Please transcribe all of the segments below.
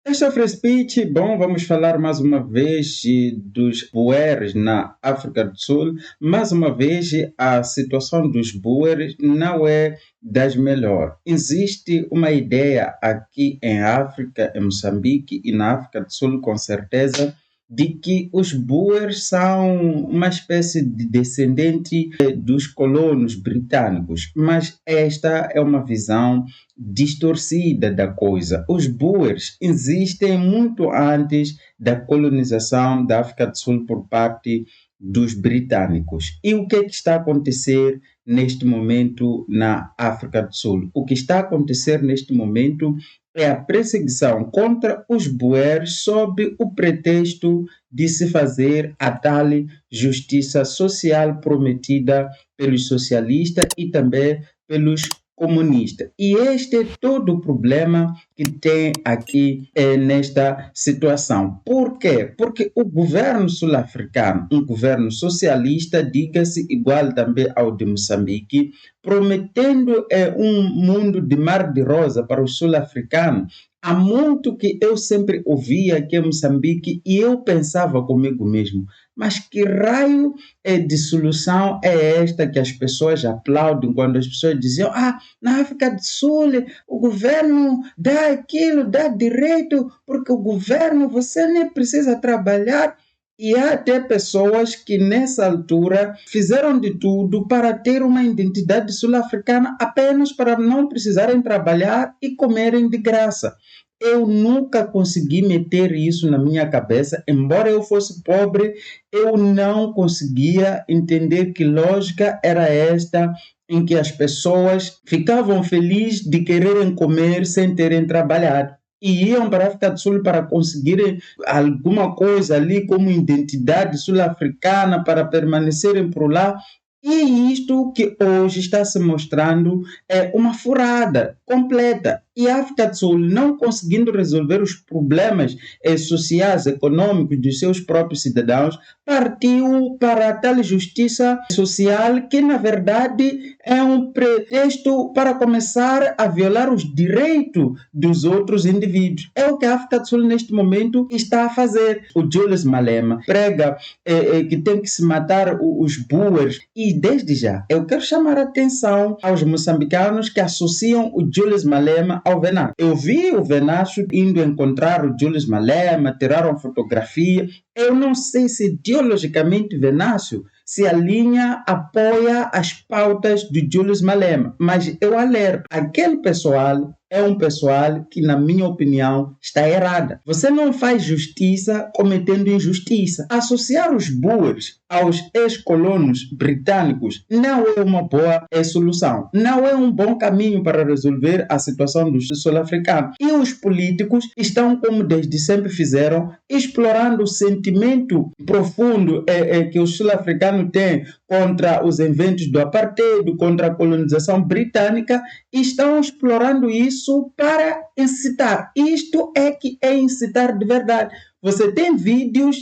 Este é o Free Speech. Bom, vamos falar mais uma vez dos boeres na África do Sul. Mais uma vez, a situação dos boeres não é das melhores. Existe uma ideia aqui em África, em Moçambique e na África do Sul, com certeza, de que os boers são uma espécie de descendente dos colonos britânicos, mas esta é uma visão distorcida da coisa. Os Boers existem muito antes da colonização da África do Sul por parte dos britânicos. E o que é que está a acontecer neste momento na África do Sul? O que está a acontecer neste momento é a perseguição contra os Boers sob o pretexto de se fazer a tal justiça social prometida pelos socialistas e também pelos comunista. E este é todo o problema que tem aqui nesta situação. Por quê? Porque o governo sul-africano, um governo socialista, diga-se igual também ao de Moçambique, prometendo um mundo de mar de rosa para os sul-africanos. Há muito que eu sempre ouvia aqui em Moçambique e eu pensava comigo mesmo, mas que raio de solução é esta que as pessoas aplaudem quando as pessoas diziam: na África do Sul o governo dá aquilo, dá direito, porque o governo você nem precisa trabalhar. E há até pessoas que nessa altura fizeram de tudo para ter uma identidade sul-africana apenas para não precisarem trabalhar e comerem de graça. Eu nunca consegui meter isso na minha cabeça, embora eu fosse pobre, eu não conseguia entender que lógica era esta em que as pessoas ficavam felizes de quererem comer sem terem trabalhado. E iam para a África do Sul para conseguirem alguma coisa ali como identidade sul-africana para permanecerem por lá. E isto que hoje está se mostrando é uma furada completa. E a África do Sul, não conseguindo resolver os problemas sociais, econômicos dos seus próprios cidadãos, partiu para a tal justiça social que, na verdade, é um pretexto para começar a violar os direitos dos outros indivíduos. É o que a África do Sul, neste momento, está a fazer. O Julius Malema prega que tem que se matar os Boers. E, desde já, eu quero chamar a atenção aos moçambicanos que associam o Julius Malema ao Venâncio. Eu vi o Venâncio indo encontrar o Julius Malema, tiraram fotografia. Eu não sei se ideologicamente Venâncio se alinha, apoia as pautas de Julius Malema, mas eu alerto, aquele pessoal é um pessoal que, na minha opinião, está errada. Você não faz justiça cometendo injustiça. Associar os Boers aos ex-colonos britânicos não é uma boa solução. Não é um bom caminho para resolver a situação dos sul-africanos. E os políticos estão, como desde sempre fizeram, explorando o sentimento profundo que os sul-africanos têm contra os eventos do apartheid, contra a colonização britânica, e estão explorando isso para incitar. Isto é que é incitar de verdade. Você tem vídeos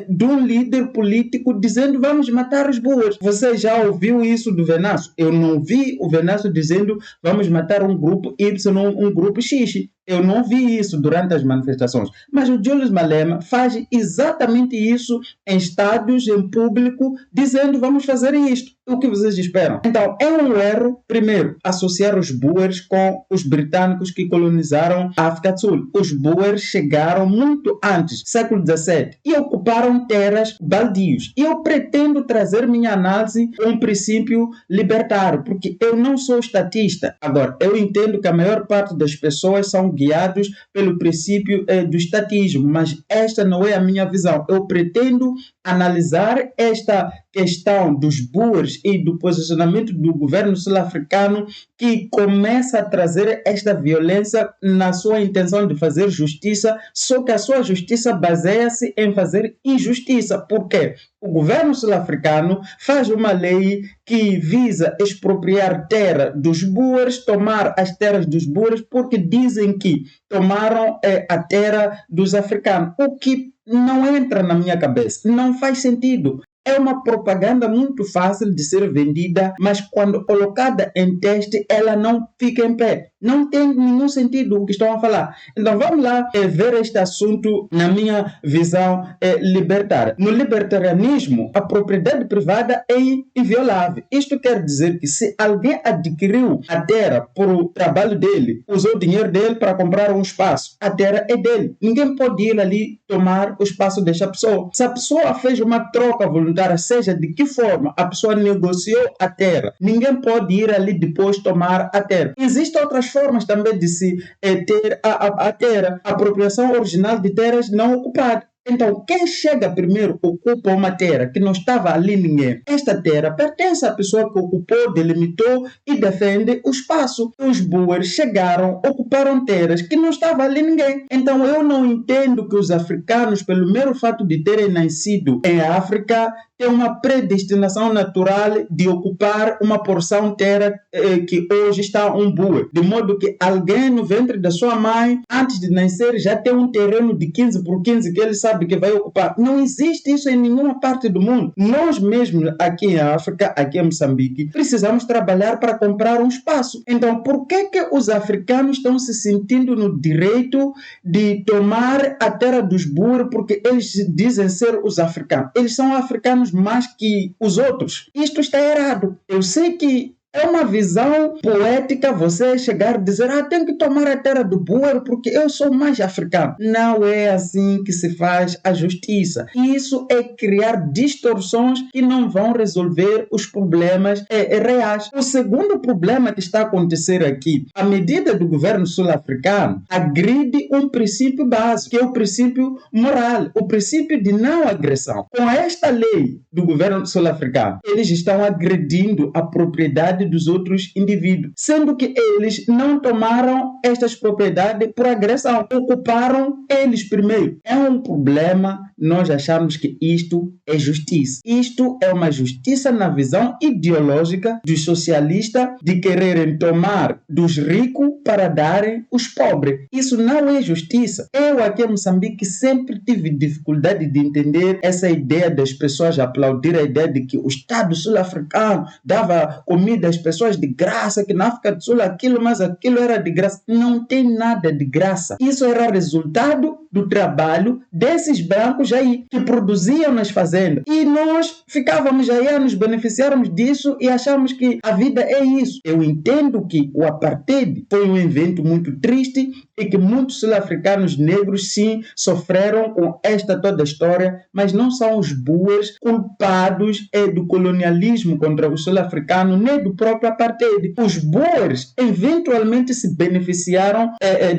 de um líder político dizendo vamos matar os Boers. Você já ouviu isso do Venâncio? Eu não vi o Venâncio dizendo vamos matar um grupo Y, um grupo X. Eu não vi isso durante as manifestações. Mas o Julius Malema faz exatamente isso em estádios, em público, dizendo vamos fazer isto. O que vocês esperam? Então, é um erro, primeiro, associar os Boers com os britânicos que colonizaram a África do Sul. Os Boers chegaram muito antes, século XVII, e ocuparam terras baldios. E eu pretendo trazer minha análise um princípio libertário, porque eu não sou estatista. Agora, eu entendo que a maior parte das pessoas são guiados pelo princípio do estatismo, mas esta não é a minha visão. Eu pretendo analisar esta questão dos Boers e do posicionamento do governo sul-africano que começa a trazer esta violência na sua intenção de fazer justiça, só que a sua justiça baseia-se em fazer injustiça. Por quê? O governo sul-africano faz uma lei que visa expropriar terra dos Boers, tomar as terras dos Boers, porque dizem que tomaram a terra dos africanos, o que não entra na minha cabeça, não faz sentido. É uma propaganda muito fácil de ser vendida, mas quando colocada em teste, ela não fica em pé. Não tem nenhum sentido o que estão a falar. Então vamos lá ver este assunto na minha visão libertária. No libertarianismo, a propriedade privada é inviolável. Isto quer dizer que se alguém adquiriu a terra por o trabalho dele, usou o dinheiro dele para comprar um espaço, a terra é dele. Ninguém pode ir ali tomar o espaço desta pessoa. Se a pessoa fez uma troca voluntária, seja de que forma a pessoa negociou a terra, ninguém pode ir ali depois tomar a terra. Existem outras formas também de se ter a terra, a apropriação original de terras não ocupadas. Então, quem chega primeiro ocupa uma terra que não estava ali ninguém. Esta terra pertence à pessoa que ocupou, delimitou e defende o espaço. Os boers chegaram, ocuparam terras que não estava ali ninguém. Então, eu não entendo que os africanos, pelo mero fato de terem nascido em África, têm uma predestinação natural de ocupar uma porção de terra que hoje está um boer. De modo que alguém no ventre da sua mãe, antes de nascer, já tem um terreno de 15 por 15 que ele sabe que vai ocupar. Não existe isso em nenhuma parte do mundo. Nós mesmos aqui em África, aqui em Moçambique, precisamos trabalhar para comprar um espaço. Então, por que os africanos estão se sentindo no direito de tomar a terra dos boers porque eles dizem ser os africanos? Eles são africanos mais que os outros. Isto está errado. Eu sei que é uma visão poética você chegar e dizer tem que tomar a terra do boer porque eu sou mais africano. Não é assim que se faz a justiça. Isso é criar distorções que não vão resolver os problemas reais. O segundo problema que está a acontecer aqui, a medida do governo sul-africano agride um princípio básico, que é o princípio moral, o princípio de não agressão. Com esta lei do governo sul-africano, eles estão agredindo a propriedade dos outros indivíduos, sendo que eles não tomaram estas propriedades por agressão, ocuparam eles primeiro. É um problema, nós achamos que isto é justiça. Isto é uma justiça na visão ideológica dos socialistas de quererem tomar dos ricos para darem aos pobres. Isso não é justiça. Eu aqui em Moçambique sempre tive dificuldade de entender essa ideia das pessoas aplaudir a ideia de que o Estado sul-africano dava comida às pessoas de graça, que na África do Sul aquilo, mas aquilo era de graça. Não tem nada de graça. Isso era resultado do trabalho desses brancos aí, que produziam nas fazendas. E nós ficávamos aí a nos beneficiarmos disso e achamos que a vida é isso. Eu entendo que o apartheid foi um evento muito triste e que muitos sul-africanos negros, sim, sofreram com esta toda a história, mas não são os boers culpados do colonialismo contra os sul-africanos, nem do próprio apartheid. Os boers eventualmente se beneficiaram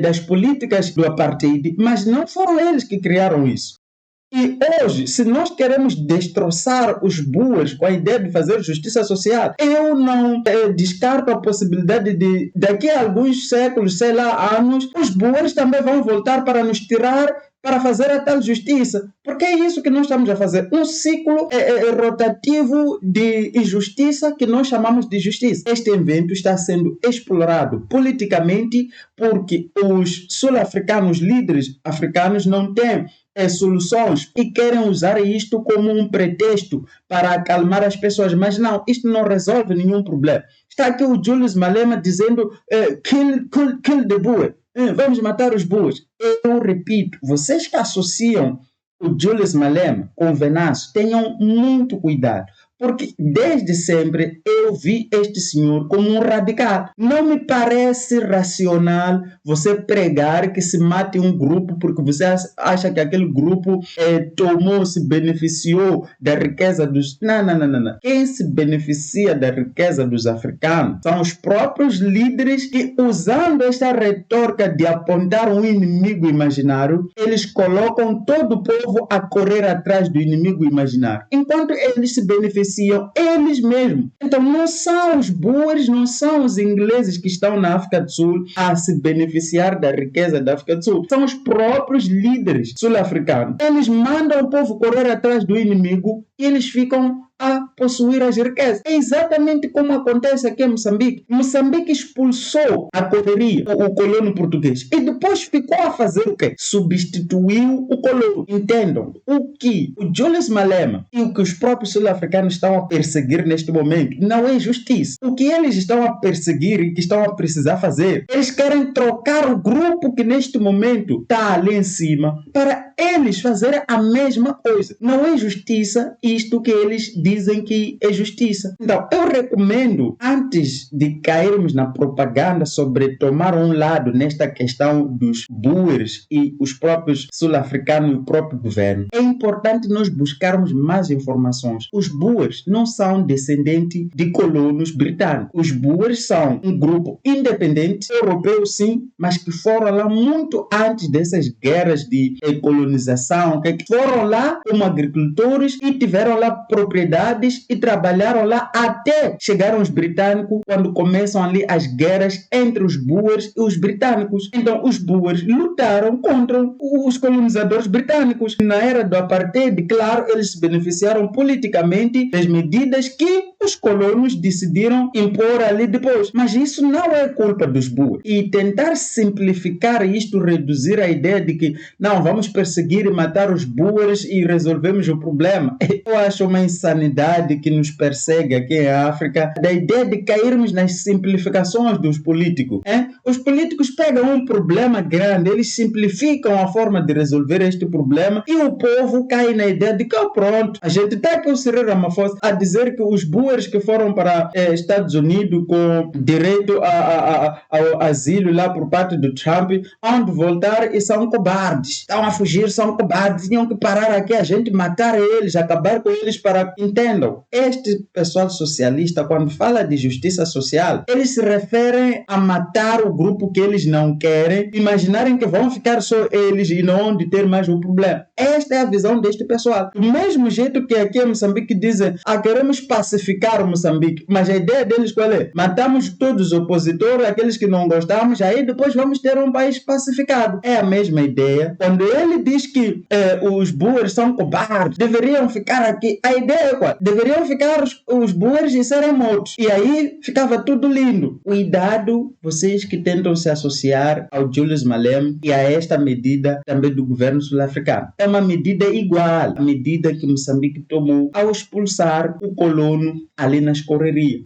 das políticas do apartheid, mas não foram eles que criaram isso. E hoje, se nós queremos destroçar os boers com a ideia de fazer justiça social, eu não descarto a possibilidade de, daqui a alguns séculos, sei lá, anos, os boers também vão voltar para nos tirar para fazer a tal justiça. Porque é isso que nós estamos a fazer. Um ciclo rotativo de injustiça que nós chamamos de justiça. Este evento está sendo explorado politicamente porque os sul-africanos, líderes africanos, não têm soluções e querem usar isto como um pretexto para acalmar as pessoas. Mas não, isto não resolve nenhum problema. Está aqui o Julius Malema dizendo kill the boer. Vamos matar os boers. Eu repito, vocês que associam o Julius Malema com o Venâncio, tenham muito cuidado. Porque desde sempre eu vi este senhor como um radical. Não me parece racional você pregar que se mate um grupo porque você acha que aquele grupo se beneficiou da riqueza dos... Não. Quem se beneficia da riqueza dos africanos são os próprios líderes que, usando esta retórica de apontar um inimigo imaginário, eles colocam todo o povo a correr atrás do inimigo imaginário. Enquanto eles se beneficiam eles mesmos. Então não são os boers, não são os ingleses que estão na África do Sul a se beneficiar da riqueza da África do Sul. São os próprios líderes sul-africanos. Eles mandam o povo correr atrás do inimigo e eles ficam a possuir as riquezas. É exatamente como acontece aqui em Moçambique. Moçambique expulsou a correria, o colono português, e depois ficou a fazer o quê? Substituiu o colono. Entendam, o que o Julius Malema e o que os próprios sul-africanos estão a perseguir neste momento não é justiça. O que eles estão a perseguir e que estão a precisar fazer, eles querem trocar o grupo que neste momento está ali em cima para eles fazerem a mesma coisa. Não é justiça isto que eles dizem que é justiça. Então, eu recomendo, antes de cairmos na propaganda sobre tomar um lado nesta questão dos boers e os próprios sul-africanos e o próprio governo, é importante nós buscarmos mais informações. Os boers não são descendentes de colonos britânicos. Os boers são um grupo independente, europeu sim, mas que foram lá muito antes dessas guerras de colonização, que foram lá como agricultores e tiveram lá propriedades e trabalharam lá até chegaram os britânicos, quando começam ali as guerras entre os boers e os britânicos. Então os boers lutaram contra os colonizadores britânicos. Na era do apartheid, claro, eles se beneficiaram politicamente das medidas que os colonos decidiram impor ali depois. Mas isso não é culpa dos boers. E tentar simplificar isto, reduzir a ideia de que não, vamos perseguir e matar os boers e resolvemos o problema. Eu acho uma insanidade que nos persegue aqui em África, da ideia de cairmos nas simplificações dos políticos. Os políticos pegam um problema grande, eles simplificam a forma de resolver este problema e o povo cai na ideia de que, pronto, a gente está aqui o Cyril Ramaphosa a dizer que os boers que foram para Estados Unidos com direito ao asilo lá por parte do Trump, onde voltar e são cobardes. Estão a fugir, são cobardes, tinham que parar aqui, a gente matar eles, acabar com eles para... Entendam, este pessoal socialista, quando fala de justiça social, eles se referem a matar o grupo que eles não querem, imaginarem que vão ficar só eles e não de ter mais um problema. Esta é a visão deste pessoal. Do mesmo jeito que aqui em Moçambique dizem, queremos pacificar o Moçambique, mas a ideia deles qual é? Matamos todos os opositores, aqueles que não gostamos, aí depois vamos ter um país pacificado. É a mesma ideia. Quando ele diz que os boers são cobardes, deveriam ficar aqui, a ideia é qual? Deveriam ficar os boers e serem mortos. E aí ficava tudo lindo. Cuidado, vocês que tentam se associar ao Julius Malema e a esta medida também do governo sul-africano. É uma medida igual à medida que Moçambique tomou ao expulsar o colono ali nas correrias.